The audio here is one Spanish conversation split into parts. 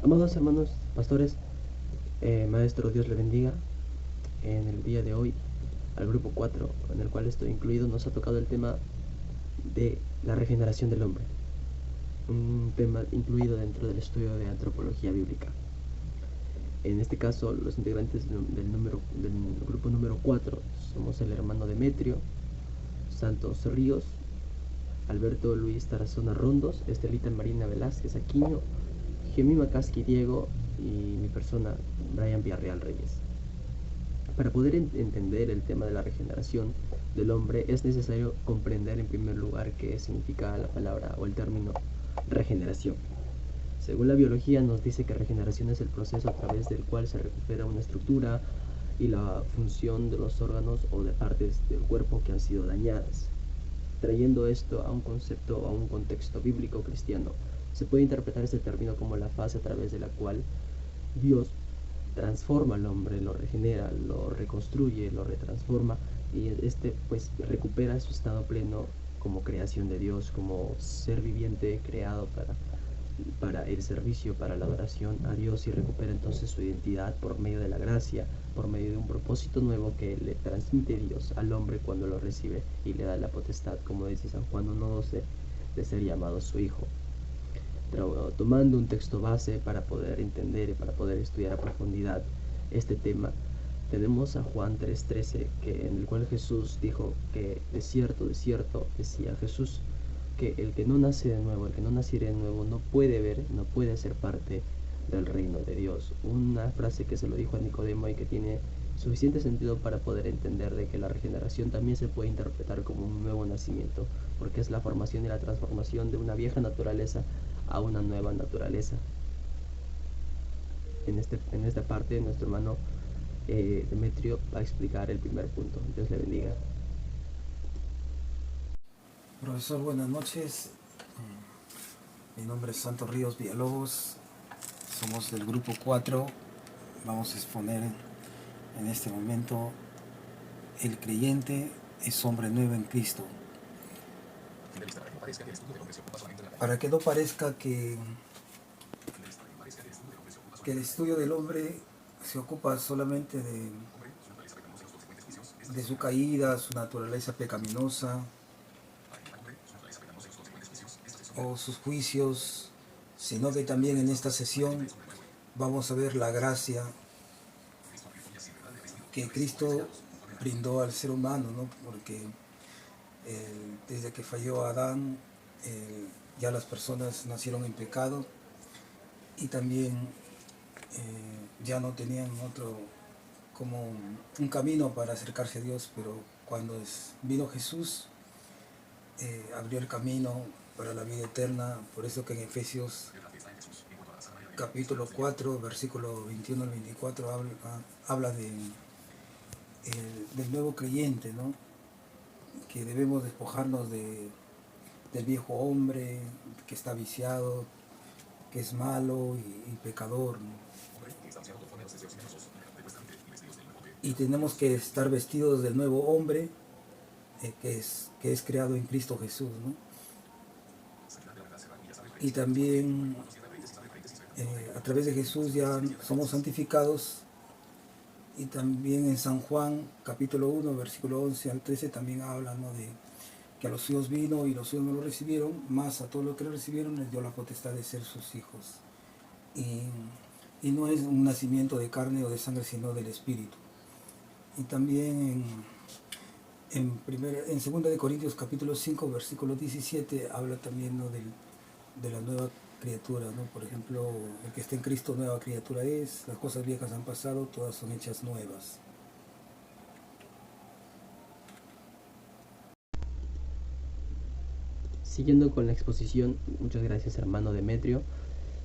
Amados hermanos, pastores, maestro, Dios le bendiga. En el día de hoy, al grupo 4, en el cual estoy incluido, nos ha tocado el tema de la regeneración del hombre, un tema incluido dentro del estudio de antropología bíblica. En este caso, los integrantes del grupo número 4 somos el hermano Demetrio Santos Ríos, Alberto Luis Tarazona Rondos, Estelita Marina Velázquez Aquino, Gemima Casqui Diego y mi persona, Brian Villarreal Reyes. Para poder entender el tema de la regeneración del hombre es necesario comprender en primer lugar qué significa la palabra o el término regeneración. Según la biología nos dice que regeneración es el proceso a través del cual se recupera una estructura y la función de los órganos o de partes del cuerpo que han sido dañadas. Trayendo esto a un concepto o a un contexto bíblico cristiano, se puede interpretar este término como la fase a través de la cual Dios transforma al hombre, lo regenera, lo reconstruye, lo retransforma y pues recupera su estado pleno como creación de Dios, como ser viviente creado para el servicio, para la adoración a Dios, y recupera entonces su identidad por medio de la gracia, por medio de un propósito nuevo que le transmite Dios al hombre cuando lo recibe y le da la potestad, como dice San Juan 1:12, de ser llamado su hijo. Tomando un texto base para poder entender y para poder estudiar a profundidad este tema, tenemos a Juan 3:13, en el cual Jesús dijo que de cierto, decía Jesús, que el que no nace de nuevo, el que no naciere de nuevo, no puede ver, no puede ser parte del reino de Dios. Una frase que se lo dijo a Nicodemo y que tiene suficiente sentido para poder entender de que la regeneración también se puede interpretar como un nuevo nacimiento, porque es la formación y la transformación de una vieja naturaleza a una nueva naturaleza. En esta parte, nuestro hermano Demetrio va a explicar el primer punto. Dios le bendiga. Profesor, buenas noches. Mi nombre es Santos Ríos Villalobos. Somos del grupo 4. Vamos a exponer en este momento: el creyente es hombre nuevo en Cristo. Para que no parezca que el estudio del hombre se ocupa solamente de su caída, su naturaleza pecaminosa o sus juicios, sino que también en esta sesión vamos a ver la gracia que Cristo brindó al ser humano, ¿no? Porque desde que falló Adán, ya las personas nacieron en pecado y también ya no tenían otro como un camino para acercarse a Dios, pero cuando vino Jesús, abrió el camino para la vida eterna. Por eso que en Efesios capítulo 4, versículo 21 al 24 habla del nuevo creyente, ¿no? Que debemos despojarnos del viejo hombre que está viciado, que es malo y pecador, ¿no? Y tenemos que estar vestidos del nuevo hombre que es creado en Cristo Jesús, ¿no? Y también a través de Jesús ya somos santificados. Y también en San Juan capítulo 1 versículo 11 al 13 también habla, ¿no?, de que a los suyos vino y los suyos no lo recibieron, más a todos los que lo recibieron les dio la potestad de ser sus hijos. Y no es un nacimiento de carne o de sangre, sino del Espíritu. Y también en 2 de Corintios capítulo 5 versículo 17 habla también, ¿no?, de la nueva criatura, ¿no? Por ejemplo, el que está en Cristo nueva criatura es, las cosas viejas han pasado, todas son hechas nuevas. Siguiendo con la exposición, muchas gracias hermano Demetrio,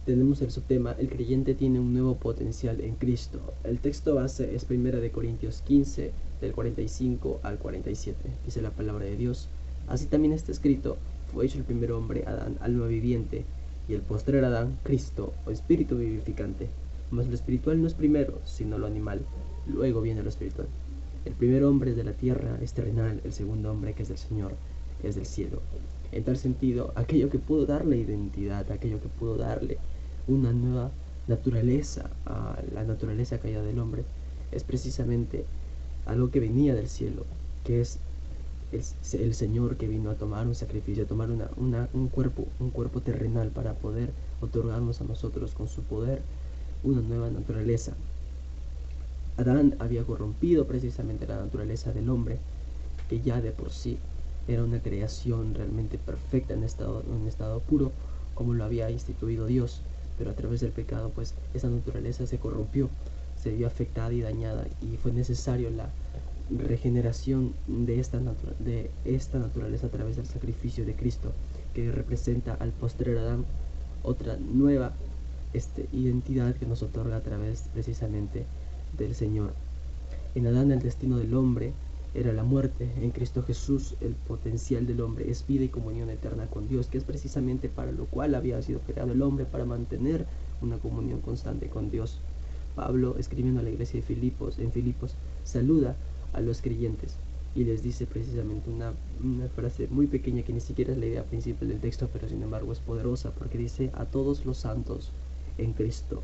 tenemos el subtema: el creyente tiene un nuevo potencial en Cristo. El texto base es 1 de Corintios 15, del 45 al 47. Dice la palabra de Dios: así también está escrito, fue hecho el primer hombre, Adán, alma viviente, y el postrer Adán, Cristo, o espíritu vivificante. Mas lo espiritual no es primero, sino lo animal, luego viene lo espiritual. El primer hombre es de la tierra, es terrenal; el segundo hombre, que es del Señor, es del cielo. En tal sentido, aquello que pudo darle identidad, aquello que pudo darle una nueva naturaleza, la naturaleza caída del hombre, es precisamente algo que venía del cielo, que es el Señor que vino a tomar un sacrificio, a tomar un cuerpo terrenal para poder otorgarnos a nosotros con su poder una nueva naturaleza. Adán había corrompido precisamente la naturaleza del hombre, que ya de por sí era una creación realmente perfecta en estado puro, como lo había instituido Dios, pero a través del pecado pues esa naturaleza se corrompió, se vio afectada y dañada, y fue necesario la regeneración de esta naturaleza a través del sacrificio de Cristo, que representa al postrer Adán otra nueva identidad que nos otorga a través precisamente del Señor. En Adán el destino del hombre era la muerte. En Cristo Jesús el potencial del hombre es vida y comunión eterna con Dios, que es precisamente para lo cual había sido creado el hombre, para mantener una comunión constante con Dios. Pablo, escribiendo a la iglesia de Filipos, saluda a los creyentes y les dice precisamente una frase muy pequeña que ni siquiera es la idea principal del texto, pero sin embargo es poderosa, porque dice: a todos los santos en Cristo.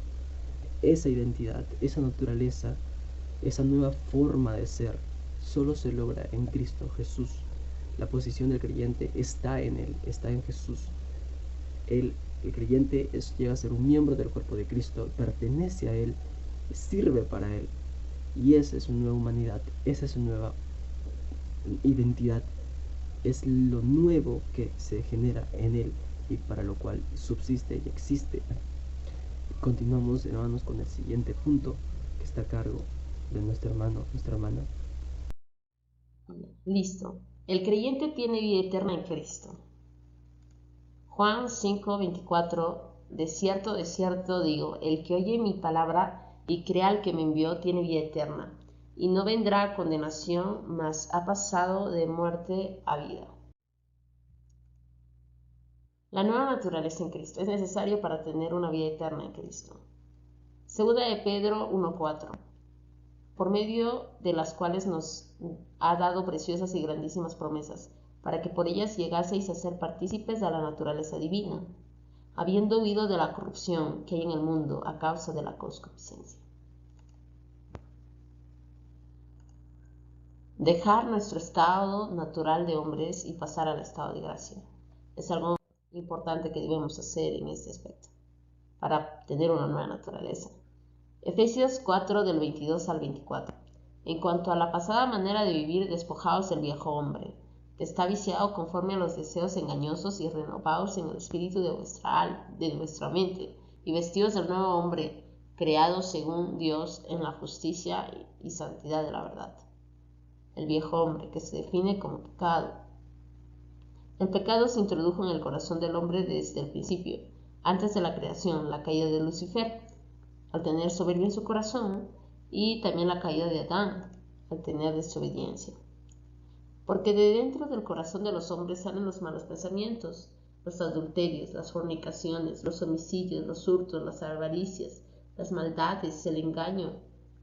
Esa identidad, esa naturaleza, esa nueva forma de ser solo se logra en Cristo Jesús. La posición del creyente está en Él, está en Jesús. El creyente llega a ser un miembro del cuerpo de Cristo, pertenece a Él, sirve para Él. Y esa es su nueva humanidad, esa es su nueva identidad. Es lo nuevo que se genera en Él y para lo cual subsiste y existe. Continuamos, hermanos, con el siguiente punto que está a cargo de nuestro hermano, nuestra hermana. Listo. El creyente tiene vida eterna en Cristo. Juan 5:24. De cierto digo, el que oye mi palabra y crea al que me envió tiene vida eterna, y no vendrá a condenación, mas ha pasado de muerte a vida. La nueva naturaleza en Cristo es necesario para tener una vida eterna en Cristo. Segunda de Pedro 1:4. Por medio de las cuales nos ha dado preciosas y grandísimas promesas, para que por ellas llegaseis a ser partícipes de la naturaleza divina, habiendo huido de la corrupción que hay en el mundo a causa de la concupiscencia. Dejar nuestro estado natural de hombres y pasar al estado de gracia es algo importante que debemos hacer en este aspecto para tener una nueva naturaleza. Efesios 4 del 22 al 24. En cuanto a la pasada manera de vivir, despojaos del viejo hombre, que está viciado conforme a los deseos engañosos, y renovaos en el espíritu de vuestra mente, y vestidos del nuevo hombre, creado según Dios en la justicia y santidad de la verdad. El viejo hombre, que se define como pecado. El pecado se introdujo en el corazón del hombre desde el principio, antes de la creación, la caída de Lucifer, al tener soberbia en su corazón, y también la caída de Adán, al tener desobediencia. Porque de dentro del corazón de los hombres salen los malos pensamientos, los adulterios, las fornicaciones, los homicidios, los hurtos, las avaricias, las maldades, el engaño,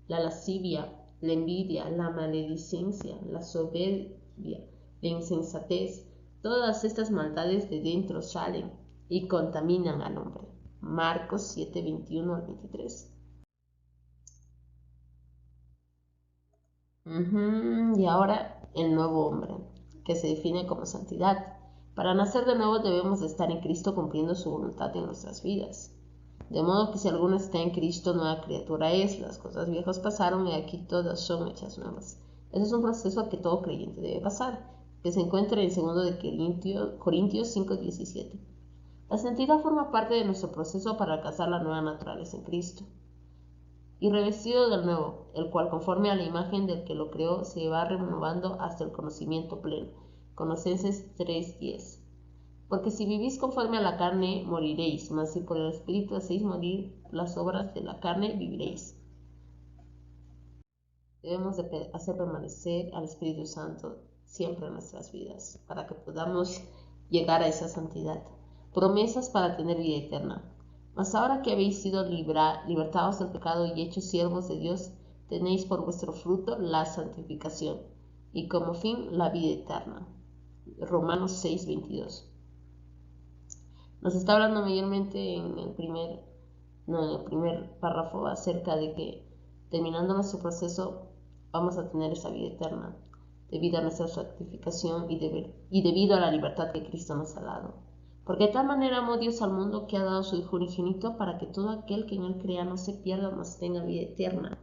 la lascivia, la envidia, la maledicencia, la soberbia, la insensatez. Todas estas maldades de dentro salen y contaminan al hombre. Marcos 7, 21 al 23. Y ahora el nuevo hombre, que se define como santidad. Para nacer de nuevo debemos de estar en Cristo cumpliendo su voluntad en nuestras vidas. De modo que si alguno está en Cristo, nueva criatura es. Las cosas viejas pasaron y aquí todas son hechas nuevas. Ese es un proceso que todo creyente debe pasar, que se encuentra en 2 de Corintios 5:17. La santidad forma parte de nuestro proceso para alcanzar la nueva naturaleza en Cristo. Y revestido del nuevo, el cual conforme a la imagen del que lo creó se va renovando hasta el conocimiento pleno. Colosenses 3:10. Porque si vivís conforme a la carne, moriréis, mas si por el Espíritu hacéis morir las obras de la carne, viviréis. Debemos de hacer permanecer al Espíritu Santo siempre en nuestras vidas, para que podamos llegar a esa santidad. Promesas para tener vida eterna. Mas ahora que habéis sido libertados del pecado y hechos siervos de Dios, tenéis por vuestro fruto la santificación, y como fin la vida eterna. Romanos 6:22. Nos está hablando mayormente en el primer no, en el primer párrafo, acerca de que terminando nuestro proceso vamos a tener esa vida eterna, debido a nuestra santificación y debido a la libertad que Cristo nos ha dado. Porque de tal manera amó Dios al mundo que ha dado su Hijo unigénito para que todo aquel que en él crea no se pierda, mas tenga vida eterna.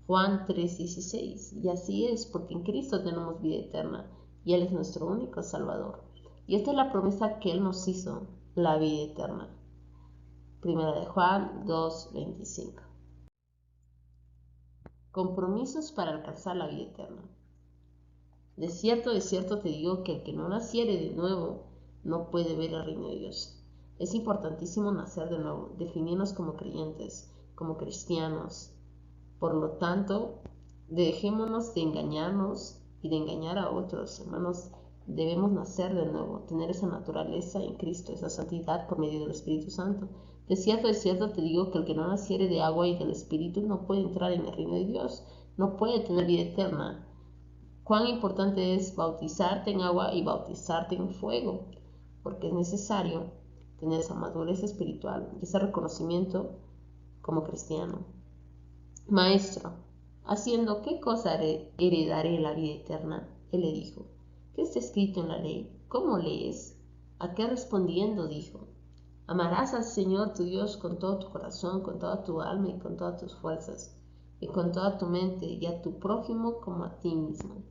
Juan 3:16. Y así es, porque en Cristo tenemos vida eterna, y Él es nuestro único Salvador. Y esta es la promesa que Él nos hizo, la vida eterna. Primera de Juan 2:25. Compromisos para alcanzar la vida eterna. De cierto te digo que el que no naciere de nuevo no puede ver el reino de Dios. Es importantísimo nacer de nuevo, definirnos como creyentes, como cristianos. Por lo tanto, dejémonos de engañarnos y de engañar a otros, hermanos. Debemos nacer de nuevo, tener esa naturaleza en Cristo, esa santidad por medio del Espíritu Santo. De cierto te digo que el que no naciere de agua y del Espíritu no puede entrar en el reino de Dios, no puede tener vida eterna. Cuán importante es bautizarte en agua y bautizarte en fuego, porque es necesario tener esa madurez espiritual y ese reconocimiento como cristiano. Maestro, ¿haciendo qué cosa heredaré la vida eterna? Él le dijo, ¿qué está escrito en la ley? ¿Cómo lees? ¿A qué respondiendo dijo? Amarás al Señor tu Dios con todo tu corazón, con toda tu alma y con todas tus fuerzas, y con toda tu mente, y a tu prójimo como a ti mismo.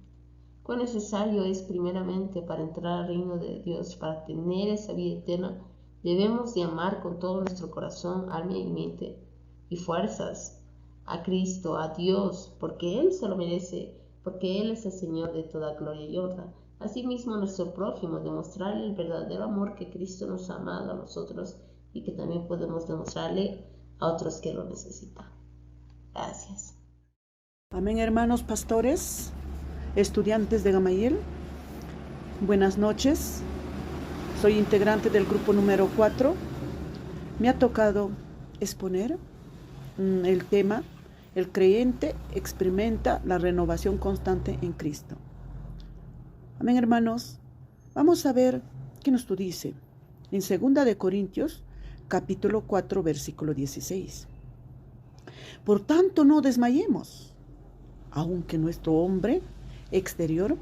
Cuán necesario es primeramente para entrar al reino de Dios, para tener esa vida eterna, debemos de amar con todo nuestro corazón, alma y mente y fuerzas a Cristo, a Dios, porque Él se lo merece, porque Él es el Señor de toda gloria y honra. Asimismo, nuestro prójimo, demostrarle el verdadero amor que Cristo nos ha amado a nosotros y que también podemos demostrarle a otros que lo necesitan. Gracias. Amén, hermanos pastores, estudiantes de Gamaliel. Buenas noches. Soy integrante del grupo número 4. Me ha tocado exponer el tema: el creyente experimenta la renovación constante en Cristo. Amén, hermanos. Vamos a ver qué nos dice en 2 de Corintios, capítulo 4, versículo 16. Por tanto, no desmayemos, aunque nuestro hombre exterior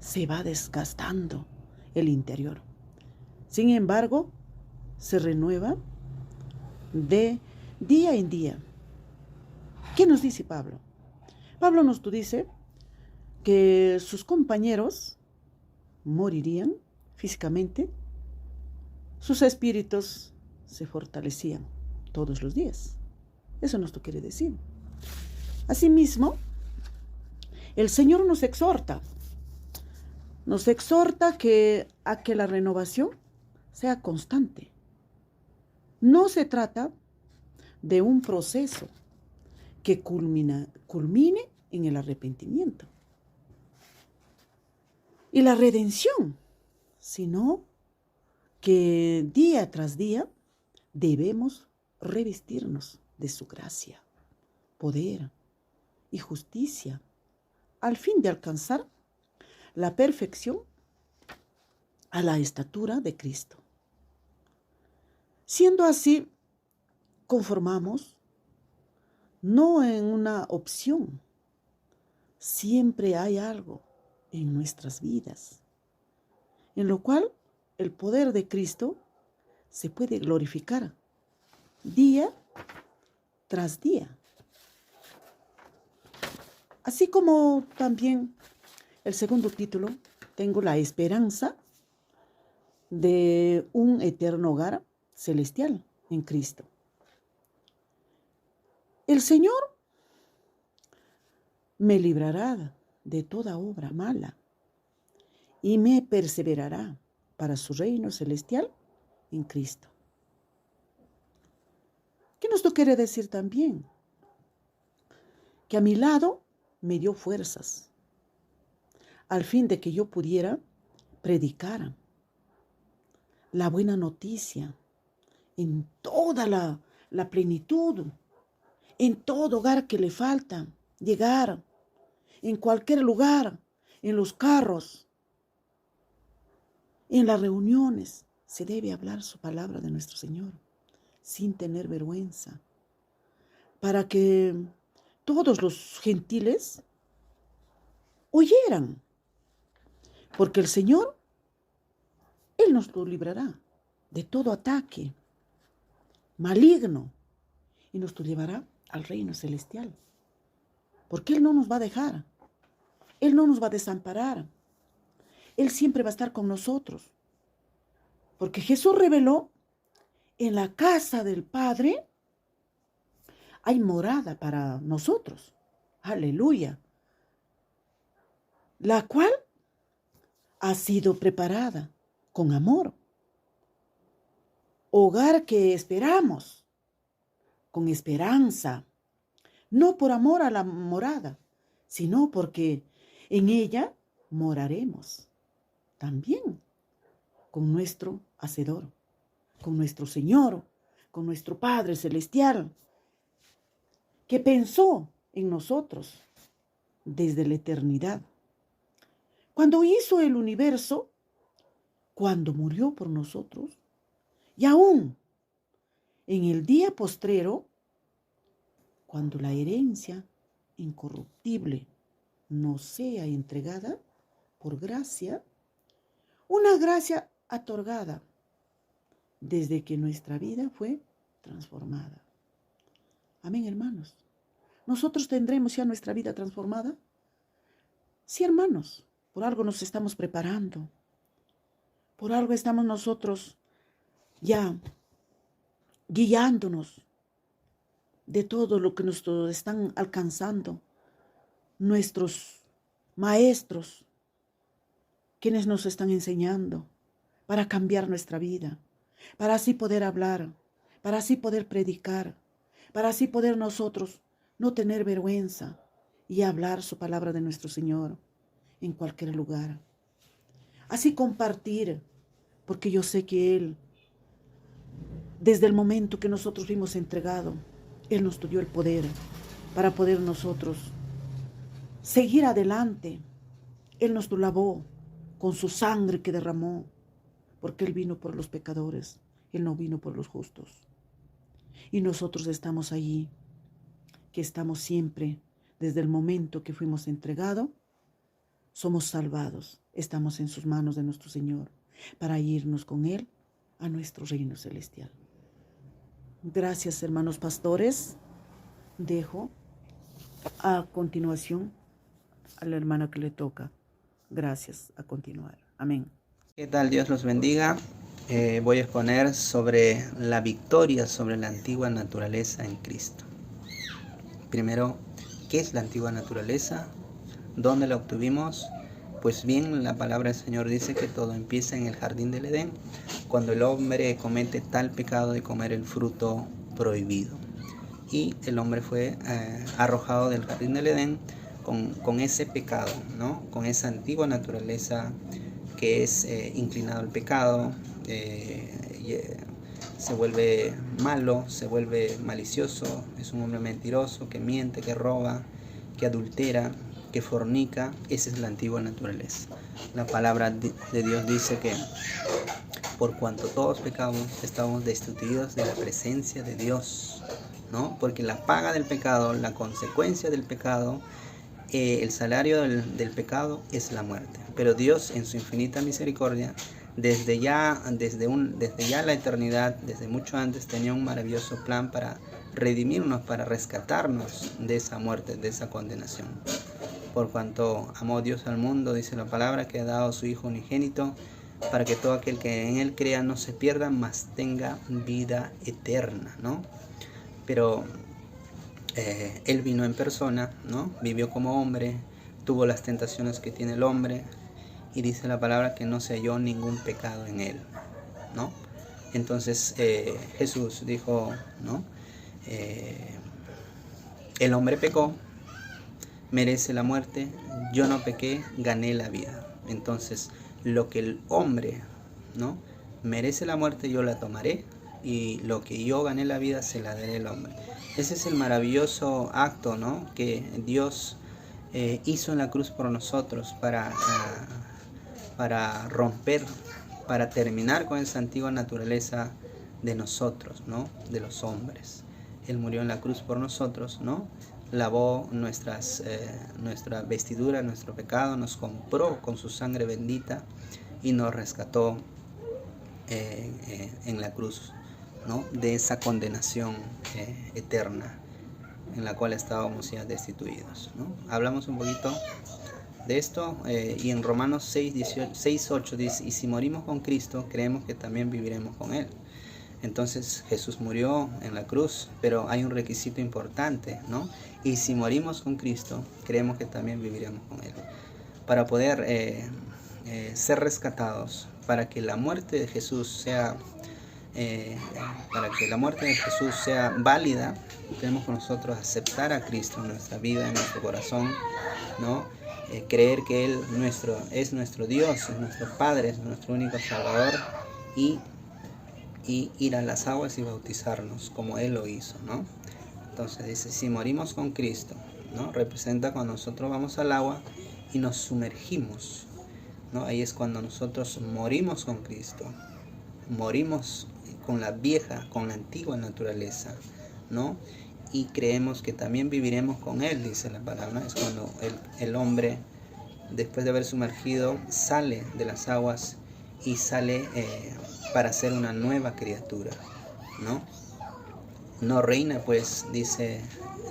se va desgastando el interior. Sin embargo, se renueva de día en día. ¿Qué nos dice Pablo? Pablo nos dice que sus compañeros morirían físicamente, sus espíritus se fortalecían todos los días. Eso nos quiere decir. Asimismo, el Señor nos exhorta a que la renovación sea constante. No se trata de un proceso que culmine en el arrepentimiento y la redención, sino que día tras día debemos revestirnos de su gracia, poder y justicia, al fin de alcanzar la perfección a la estatura de Cristo. Siendo así, conformamos no en una opción. Siempre hay algo en nuestras vidas, en lo cual el poder de Cristo se puede glorificar día tras día. Así como también el segundo título, tengo la esperanza de un eterno hogar celestial en Cristo. El Señor me librará de toda obra mala y me perseverará para su reino celestial en Cristo. ¿Qué nos quiere decir también? Que a mi lado me dio fuerzas al fin de que yo pudiera predicar la buena noticia en toda la plenitud, en todo hogar que le falta llegar, en cualquier lugar, en los carros, en las reuniones, se debe hablar su palabra de nuestro Señor. sin tener vergüenza, para que todos los gentiles oyeran, porque el Señor, Él nos lo librará de todo ataque maligno y nos lo llevará al reino celestial, porque Él no nos va a dejar, Él no nos va a desamparar, Él siempre va a estar con nosotros, porque Jesús reveló: en la casa del Padre hay morada para nosotros, aleluya, la cual ha sido preparada con amor. Hogar que esperamos, con esperanza, no por amor a la morada, sino porque en ella moraremos también con nuestro Hacedor, con nuestro Señor, con nuestro Padre Celestial, que pensó en nosotros desde la eternidad. Cuando hizo el universo, cuando murió por nosotros, y aún en el día postrero, cuando la herencia incorruptible nos sea entregada por gracia, una gracia otorgada desde que nuestra vida fue transformada. Amén, hermanos. ¿Nosotros tendremos ya nuestra vida transformada? Sí, hermanos, por algo nos estamos preparando. Por algo estamos nosotros ya guiándonos de todo lo que nos están alcanzando nuestros maestros, quienes nos están enseñando para cambiar nuestra vida, para así poder hablar, para así poder predicar, para así poder nosotros no tener vergüenza y hablar su palabra de nuestro Señor en cualquier lugar. Así compartir, porque yo sé que Él, desde el momento que nosotros fuimos entregados, Él nos dio el poder para poder nosotros seguir adelante. Él nos lo lavó con su sangre que derramó, porque Él vino por los pecadores, Él no vino por los justos. Y nosotros estamos allí, que estamos siempre, desde el momento que fuimos entregados, somos salvados, estamos en sus manos de nuestro Señor, para irnos con Él a nuestro reino celestial. Gracias, hermanos pastores. Dejo a continuación a la hermana que le toca. Gracias, a continuar. Amén. ¿Qué tal? Dios los bendiga. Voy a exponer sobre la victoria sobre la antigua naturaleza en Cristo. Primero, ¿qué es la antigua naturaleza? ¿Dónde la obtuvimos? Pues bien, la palabra del Señor dice que todo empieza en el jardín del Edén, cuando el hombre comete tal pecado de comer el fruto prohibido. Y el hombre fue arrojado del jardín del Edén con ese pecado, ¿no? Con esa antigua naturaleza que es inclinado al pecado, se vuelve malo, se vuelve malicioso, es un hombre mentiroso que miente, que roba, que adultera, que fornica. Esa es la antigua naturaleza. La palabra de Dios dice que por cuanto todos pecamos, estamos destituidos de la presencia de Dios, ¿no? Porque la paga del pecado, la consecuencia del pecado, el salario del pecado es la muerte. Pero Dios, en su infinita misericordia, desde ya la eternidad, desde mucho antes, tenía un maravilloso plan para redimirnos, para rescatarnos de esa muerte, de esa condenación. Por cuanto amó Dios al mundo, dice la palabra, que ha dado a su Hijo unigénito, para que todo aquel que en Él crea no se pierda, mas tenga vida eterna, ¿no? Pero Él vino en persona, ¿no? Vivió como hombre, tuvo las tentaciones que tiene el hombre, y dice la palabra que no se halló ningún pecado en Él, ¿no? Entonces Jesús dijo, ¿no? El hombre pecó, merece la muerte, yo no pequé, gané la vida. Entonces, lo que el hombre, ¿no? merece la muerte, yo la tomaré, y lo que yo gané la vida se la daré al hombre. Ese es el maravilloso acto, ¿no? que Dios hizo en la cruz por nosotros para romper, para terminar con esa antigua naturaleza de nosotros, ¿no? De los hombres. Él murió en la cruz por nosotros, ¿no? Lavó nuestra vestidura, nuestro pecado, nos compró con su sangre bendita y nos rescató en la cruz, ¿no? De esa condenación eterna en la cual estábamos ya destituidos, ¿no? Hablamos un poquito de esto y en Romanos 6:8 dice: y si morimos con Cristo, creemos que también viviremos con Él. Entonces Jesús murió en la cruz, pero hay un requisito importante, ¿no? Y si morimos con Cristo, creemos que también viviremos con Él. Para poder ser rescatados, para que la muerte de Jesús sea válida, tenemos que nosotros aceptar a Cristo en nuestra vida, en nuestro corazón, ¿no? Creer que Él es nuestro Dios, es nuestro Padre, es nuestro único Salvador, y ir a las aguas y bautizarnos como Él lo hizo, ¿no? Entonces dice, si morimos con Cristo, ¿no? Representa cuando nosotros vamos al agua y nos sumergimos, ¿no? Ahí es cuando nosotros morimos con Cristo, morimos con la antigua naturaleza, ¿no? Y creemos que también viviremos con Él, dice la palabra. Es cuando el hombre, después de haber sumergido, sale de las aguas y sale para ser una nueva criatura, ¿no? No reina, pues, dice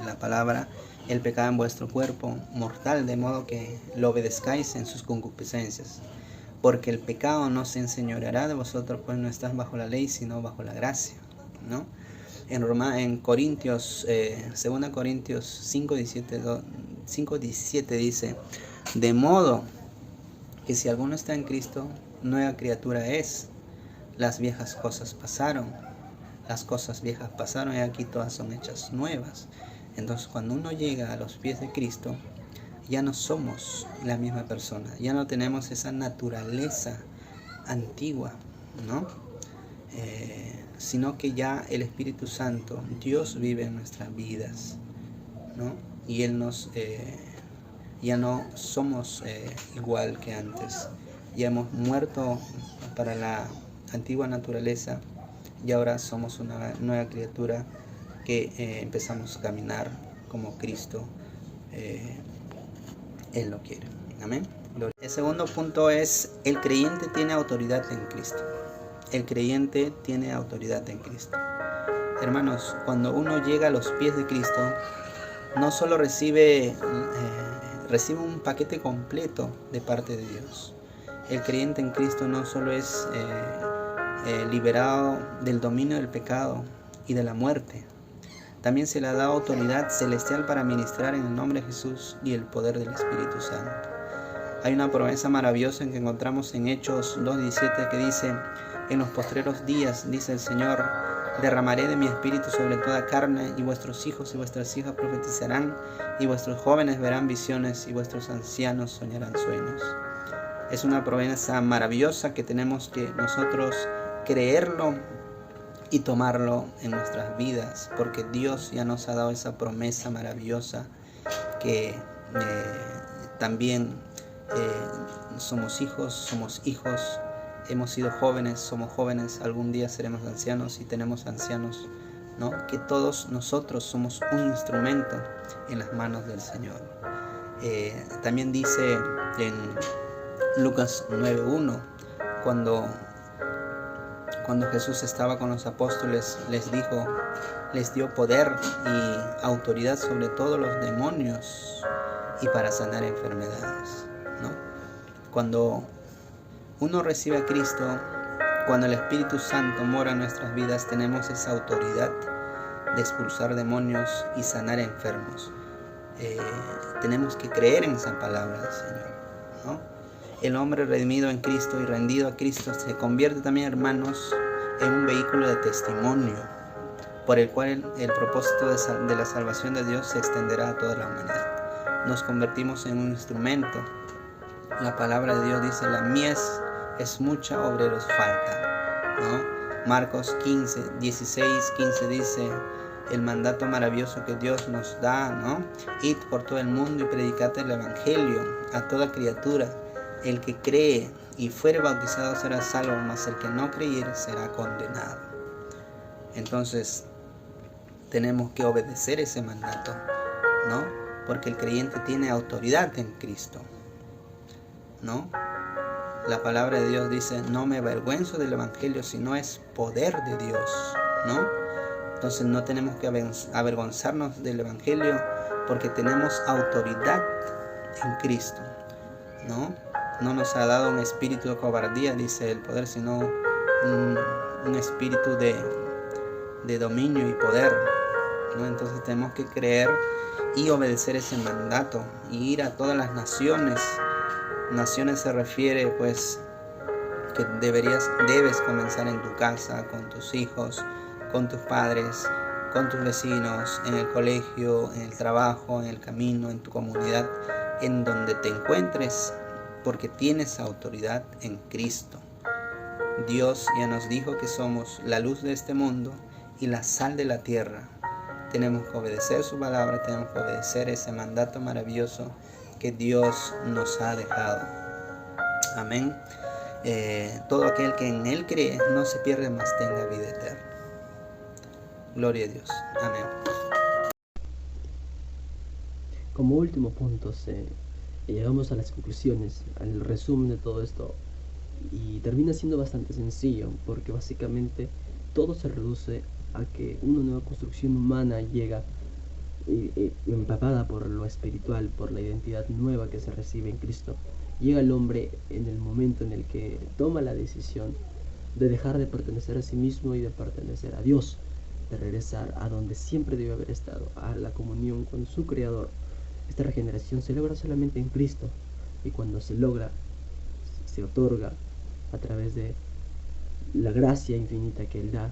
la palabra, el pecado en vuestro cuerpo mortal, de modo que lo obedezcáis en sus concupiscencias. Porque el pecado no se enseñoreará de vosotros, pues no estás bajo la ley, sino bajo la gracia, ¿no? En Corintios, 2 Corintios 5:17 dice: de modo que si alguno está en Cristo, nueva criatura es. Las viejas cosas pasaron, y aquí todas son hechas nuevas. Entonces, cuando uno llega a los pies de Cristo, ya no somos la misma persona, ya no tenemos esa naturaleza antigua, ¿no? Sino que ya el Espíritu Santo, Dios vive en nuestras vidas, ¿no? Y Él ya no somos igual que antes, ya hemos muerto para la antigua naturaleza y ahora somos una nueva criatura que empezamos a caminar como Cristo Él lo quiere. Amén. El segundo punto es: el creyente tiene autoridad en Cristo. El creyente tiene autoridad en Cristo. Hermanos, cuando uno llega a los pies de Cristo, no solo recibe un paquete completo de parte de Dios. El creyente en Cristo no solo es liberado del dominio del pecado y de la muerte, también se le da autoridad celestial para ministrar en el nombre de Jesús y el poder del Espíritu Santo. Hay una promesa maravillosa que encontramos en Hechos 2:17 que dice: en los postreros días, dice el Señor, derramaré de mi espíritu sobre toda carne, y vuestros hijos y vuestras hijas profetizarán, y vuestros jóvenes verán visiones, y vuestros ancianos soñarán sueños. Es una promesa maravillosa que tenemos que nosotros creerlo y tomarlo en nuestras vidas, porque Dios ya nos ha dado esa promesa maravillosa que también somos hijos, hemos sido jóvenes, somos jóvenes, algún día seremos ancianos y tenemos ancianos, ¿no? Que todos nosotros somos un instrumento en las manos del Señor. También dice en Lucas 9:1, cuando Jesús estaba con los apóstoles, les dio poder y autoridad sobre todos los demonios y para sanar enfermedades, ¿no? Cuando uno recibe a Cristo, cuando el Espíritu Santo mora en nuestras vidas, tenemos esa autoridad de expulsar demonios y sanar enfermos. Tenemos que creer en esa palabra del Señor, ¿no? El hombre redimido en Cristo y rendido a Cristo se convierte también, hermanos, en un vehículo de testimonio por el cual el propósito de la salvación de Dios se extenderá a toda la humanidad. Nos convertimos en un instrumento. La palabra de Dios dice: la mies es mucha, obreros falta, ¿no? Marcos 16:15 dice el mandato maravilloso que Dios nos da, ¿no? Id por todo el mundo y predicad el evangelio a toda criatura. El que cree y fuere bautizado será salvo, mas el que no creyere será condenado. Entonces tenemos que obedecer ese mandato, ¿no? Porque el creyente tiene autoridad en Cristo, ¿no? La palabra de Dios dice, no me avergüenzo del Evangelio, sino es poder de Dios, ¿no? Entonces no tenemos que avergonzarnos del Evangelio porque tenemos autoridad en Cristo, ¿no? No nos ha dado un espíritu de cobardía, dice el poder, sino un espíritu de dominio y poder, ¿no? Entonces tenemos que creer y obedecer ese mandato y ir a todas las naciones. Naciones se refiere pues que debes comenzar en tu casa, con tus hijos, con tus padres, con tus vecinos, en el colegio, en el trabajo, en el camino, en tu comunidad, en donde te encuentres, porque tienes autoridad en Cristo. Dios ya nos dijo que somos la luz de este mundo y la sal de la tierra. Tenemos que obedecer su palabra, tenemos que obedecer ese mandato maravilloso que Dios nos ha dejado. Amén. Todo aquel que en Él cree no se pierde, mas tenga vida eterna. Gloria a Dios. Amén. Como último punto, llegamos a las conclusiones, al resumen de todo esto, y termina siendo bastante sencillo, porque básicamente todo se reduce a que una nueva construcción humana llega empapada por lo espiritual, por la identidad nueva que se recibe en Cristo. Llega el hombre en el momento en el que toma la decisión de dejar de pertenecer a sí mismo y de pertenecer a Dios, de regresar a donde siempre debe haber estado, a la comunión con su Creador. Esta regeneración se logra solamente en Cristo, y cuando se logra, se otorga a través de la gracia infinita que Él da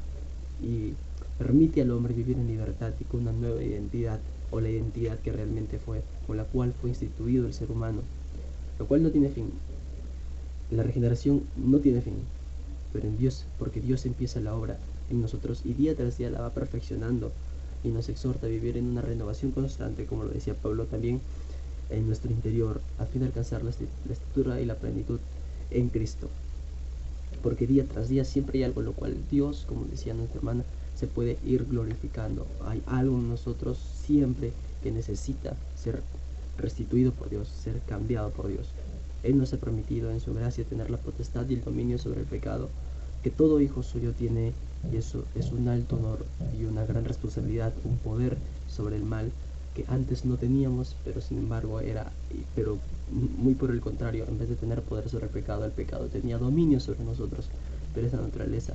y permite al hombre vivir en libertad y con una nueva identidad, o la identidad que realmente fue, con la cual fue instituido el ser humano, lo cual no tiene fin. La regeneración no tiene fin, pero en Dios, porque Dios empieza la obra en nosotros y día tras día la va perfeccionando y nos exhorta a vivir en una renovación constante, como lo decía Pablo también, en nuestro interior, a fin de alcanzar la estatura y la plenitud en Cristo. Porque día tras día siempre hay algo en lo cual Dios, como decía nuestra hermana, se puede ir glorificando. Hay algo en nosotros siempre que necesita ser restituido por Dios, ser cambiado por Dios. Él nos ha permitido en su gracia tener la potestad y el dominio sobre el pecado que todo hijo suyo tiene, y eso es un alto honor y una gran responsabilidad, un poder sobre el mal que antes no teníamos, pero sin embargo pero muy por el contrario, en vez de tener poder sobre el pecado tenía dominio sobre nosotros, pero esa naturaleza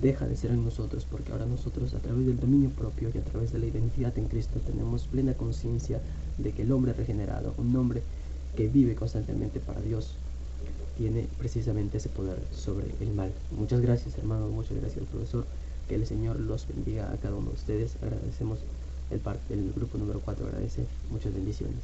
deja de ser en nosotros, porque ahora nosotros, a través del dominio propio y a través de la identidad en Cristo, tenemos plena conciencia de que el hombre regenerado, un hombre que vive constantemente para Dios, tiene precisamente ese poder sobre el mal. Muchas gracias, hermanos, muchas gracias, profesor. Que el Señor los bendiga a cada uno de ustedes. Agradecemos el grupo número 4, agradece. Muchas bendiciones.